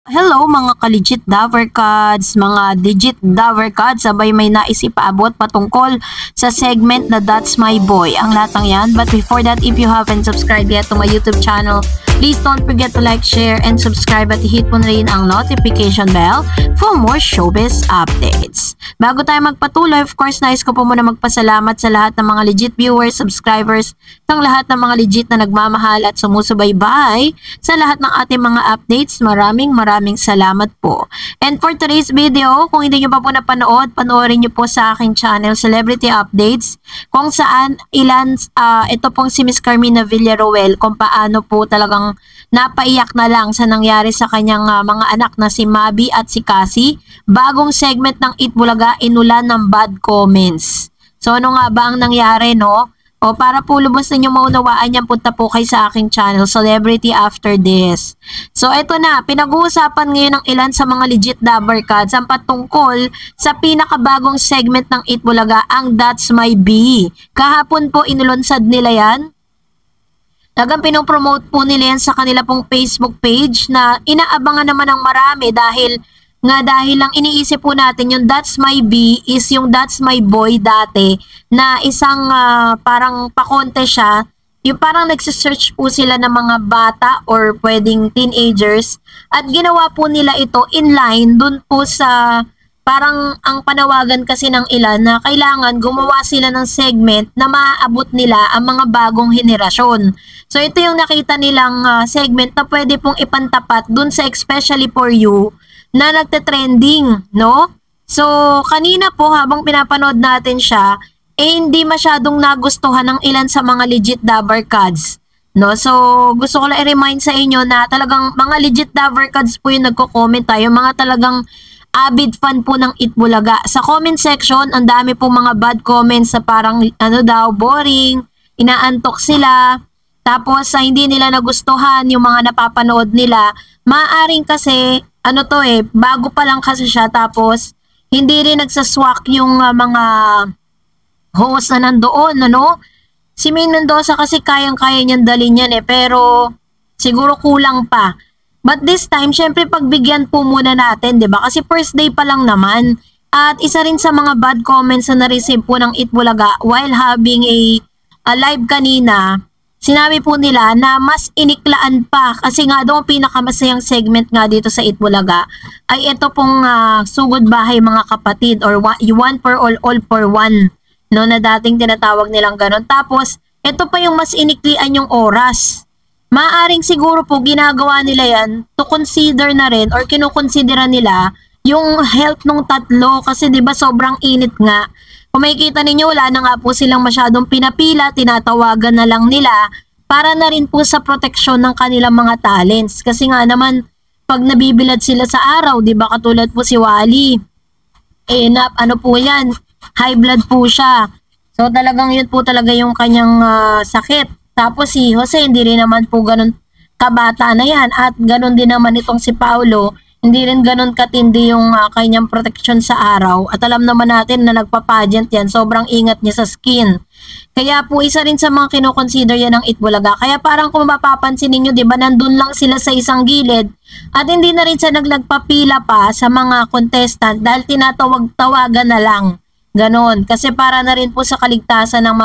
Hello mga ka-legit Dover Cards, mga digit Dover Cards, sabay may nais ipaabot patungkol sa segment na That's My Boy. Ang lahat ng yan. But before that, if you haven't subscribed yet to my YouTube channel, please don't forget to like, share, and subscribe at hit mo na rin ang notification bell for more showbiz updates. Bago tayo magpatuloy, of course, nais ko po muna magpasalamat sa lahat ng mga legit viewers, subscribers, ng lahat ng mga legit na nagmamahal at sumusubaybay sa lahat ng ating mga updates. Maraming salamat po. And for today's video, kung hindi nyo pa po napanood, panoorin nyo po sa aking channel, Celebrity Updates, kung saan ito pong si Miss Carmina Villaruel, kung paano po talagang napaiyak na lang sa nangyari sa kanyang mga anak na si Mabi at si Cassie. Bagong segment ng Itbulaga, inulan ng bad comments. So ano nga ba ang nangyari, no? O para po lubos ninyong maunawaan yan, punta po kayo sa aking channel, Celebrity After This. So eto na, pinag-uusapan ngayon ng ilan sa mga legit Dover Cards ang patungkol sa pinakabagong segment ng Itbulaga, ang That's My B. Kahapon po inulunsad nila yan. Talagang pinopromote po nila yan sa kanila pong Facebook page na inaabangan naman ng marami dahil lang iniisip po natin yung That's My B is yung That's My Boy dati na isang parang pakonte siya. Yung parang nagsisearch po sila ng mga bata or pwedeng teenagers at ginawa po nila ito in line dun po sa parang ang panawagan kasi ng ilan na kailangan gumawa sila ng segment na maaabot nila ang mga bagong henerasyon. So ito yung nakita nilang segment na pwede pong ipantapat dun sa Especially For You na nagte-trending, no? So kanina po habang pinapanood natin siya, hindi masyadong nagustuhan ng ilan sa mga legit Dover Cards, no? So gusto ko lang i-remind sa inyo na talagang mga legit Dover Cards po yung nagko-comment tayo, mga talagang avid fan po ng Itbulaga. Sa comment section, ang dami po mga bad comments sa parang ano daw, boring, inaantok sila, tapos sa hindi nila nagustuhan yung mga napapanood nila. Maaring kasi ano to bago pa lang kasi siya, tapos hindi rin nagsaswak yung mga host na nandoon, ano? Si Maine Mendoza kasi kayang-kaya niyan dalhin yan pero siguro kulang pa. But this time, syempre pagbigyan po muna natin, 'di ba? Kasi first day pa lang naman. At isa rin sa mga bad comments na na-receive po ng Itbulaga while having a live kanina, sinabi po nila na mas iniklaan pa kasi nga daw pinakamasayang segment nga dito sa Itbulaga ay ito pong Sugod Bahay Mga Kapatid or One for All for One, no, na dating tinatawag nilang ganon. Tapos ito pa yung mas iniklian yung oras. Maaring siguro po ginagawa nila yan to consider na rin or kinukonsidera nila yung health ng tatlo kasi 'di ba sobrang init nga. Kung makikita ninyo, wala na nga po silang masyadong pinapila, tinatawagan na lang nila para na rin po sa proteksyon ng kanilang mga talents. Kasi nga naman, pag nabibilad sila sa araw, di ba katulad po si Wally, ano po yan, high blood po siya. So talagang yun po talaga yung kanyang sakit. Tapos si Jose, hindi rin naman po ganun kabata na yan. At ganun din naman itong si Paulo, hindi rin ganun katindi yung kanyang protection sa araw. At alam naman natin na nagpa-pageant yan, sobrang ingat niya sa skin. Kaya po isa rin sa mga kinoconsider yan ng Itbulaga. Kaya parang kung mapapansin ninyo, di ba, nandun lang sila sa isang gilid at hindi na rin siya nagpapila pa sa mga contestant dahil tinatawag-tawagan na lang. Ganon. Kasi para na rin po sa kaligtasan ng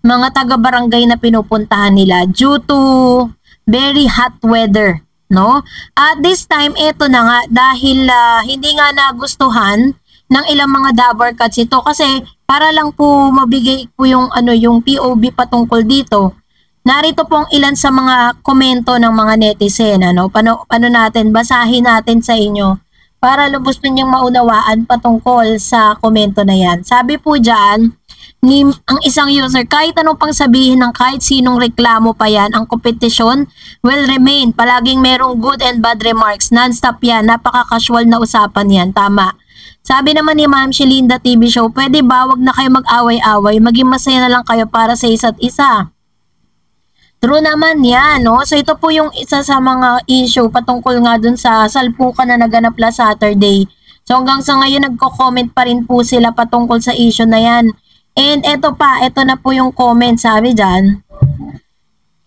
mga taga-barangay na pinupuntahan nila due to very hot weather. No? At this time, eto na nga, dahil hindi nga nagustuhan ng ilang mga Dover Cards ito kasi para lang po mabigay po yung POV patungkol dito. Narito pong ilan sa mga komento ng mga netizen, paano natin, basahin natin sa inyo para lubos ninyong maunawaan patungkol sa komento na yan. Sabi po dyan, ang isang user, kahit anong pang sabihin ng kahit sinong reklamo pa yan, ang kompetisyon will remain. Palaging merong good and bad remarks. Non-stop yan. Napaka-casual na usapan yan. Tama. Sabi naman ni Ma'am Shelinda TV Show, pwede ba wag na kayo mag-away-away? Maging masaya na lang kayo para sa isa't isa. True naman yan, no? So ito po yung isa sa mga issue patungkol nga dun sa salpukan na naganap last Saturday. So hanggang sa ngayon nagko-comment pa rin po sila patungkol sa issue na yan. And ito na po yung comment, sabi dyan.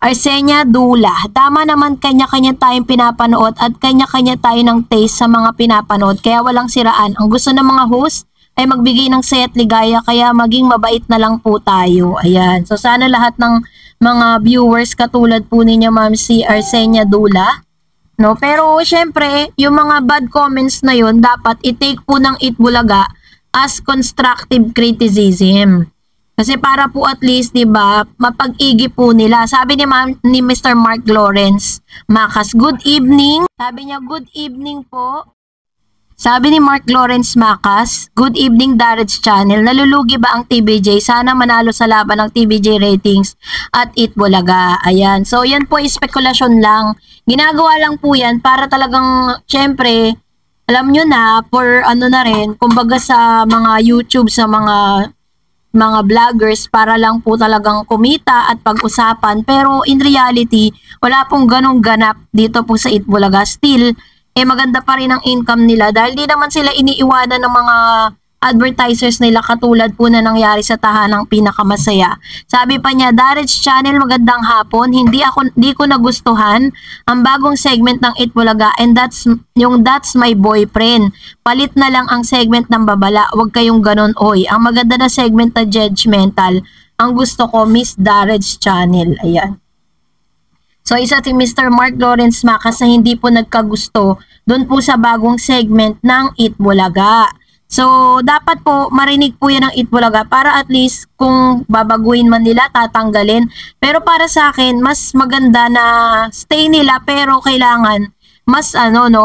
Arsenia Dula. Tama naman, kanya-kanya tayong pinapanood at kanya-kanya tayo ng taste sa mga pinapanood. Kaya walang siraan. Ang gusto ng mga host ay magbigay ng saya at ligaya, kaya maging mabait na lang po tayo. Ayan. So sana lahat ng mga viewers katulad po ninyo, Ma'am si Arsenia Dula. No, pero syempre, yung mga bad comments na yun, dapat i-take po ng Itbulaga as constructive criticism. Kasi para po at least, 'di ba, mapag-igi po nila. Sabi ni Mr. Mark Lawrence Macas, good evening. Sabi niya, good evening po. Sabi ni Mark Lawrence Macas, good evening Dareds Channel. Nalulugi ba ang TVJ? Sana manalo sa laban ng TVJ ratings at Itbulaga. Ayan. So yan po, spekulasyon lang. Ginagawa lang po yan para talagang, syempre, alam nyo na, for ano na rin, kumbaga sa mga YouTube, sa mga vloggers, para lang po talagang kumita at pag-usapan. Pero in reality, wala pong ganong ganap dito po sa Itbulaga. Still, maganda pa rin ang income nila dahil di naman sila iniiwanan ng mga advertisers nila katulad po na nangyari sa Tahanang Pinakamasaya. Sabi pa niya, Dareds Channel, magandang hapon. Hindi ko nagustuhan ang bagong segment ng Itbulaga, and that's my boyfriend. Palit na lang ang segment ng babala. Huwag kayong ganon, oy. Ang maganda na segment na judgmental, ang gusto ko, Miss Dareds Channel. Ayan. So, isa si Mr. Mark Lawrence Macas na hindi po nagkagusto doon po sa bagong segment ng Itbulaga. So, dapat po marinig po yan ng Itbulaga para at least kung babaguhin man nila, tatanggalin. Pero para sa akin, mas maganda na stay nila, pero kailangan mas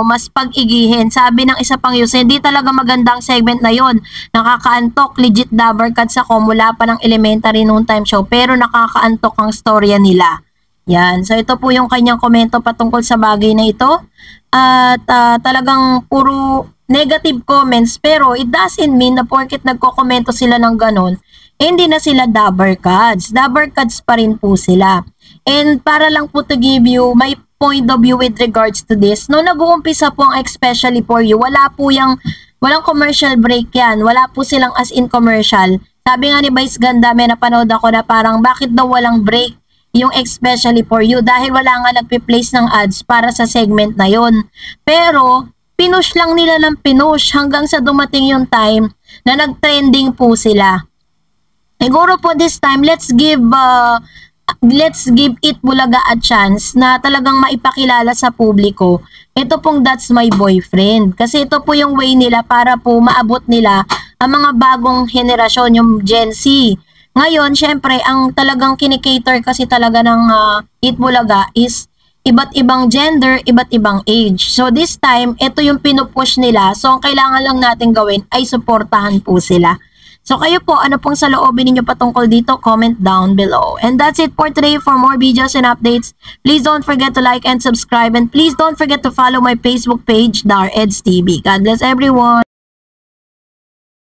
mas pag-igihin. Sabi ng isa pang user, hindi talaga magandang segment na yon. Nakakaantok, legit Dabarkad sa mula pa ng elementary noontime show, pero nakakaantok ang storya nila. Yan. So, ito po yung kanyang komento patungkol sa bagay na ito. At talagang puro negative comments, pero it doesn't mean na porket nagko-komento sila ng ganon, hindi na sila Dabarkads. Dabarkads pa rin po sila. And para lang po to give you my point of view with regards to this, no, nag-uumpisa po ang Especially For You, walang commercial break yan. Wala po silang as in commercial. Sabi nga ni Vice Ganda, may napanood ako na parang bakit daw walang break yung Especially For You, dahil wala nga nagpi-place ng ads para sa segment na yon. Pero pinush lang nila ng pinush hanggang sa dumating yung time na nag-trending po sila. Siguro po this time, let's give Itbulaga a chance na talagang maipakilala sa publiko. Ito pong That's My Boyfriend. Kasi ito po yung way nila para po maabot nila ang mga bagong henerasyon, yung Gen Z. Ngayon, syempre, ang talagang kinikater kasi talaga ng Itbulaga is iba't ibang gender, iba't ibang age. So, this time, ito yung pinupush nila. So, ang kailangan lang natin gawin ay suportahan po sila. So, kayo po, ano pong saloobin ninyo patungkol dito? Comment down below. And that's it for today. For more videos and updates, please don't forget to like and subscribe. And please don't forget to follow my Facebook page, Dareds TV. God bless everyone.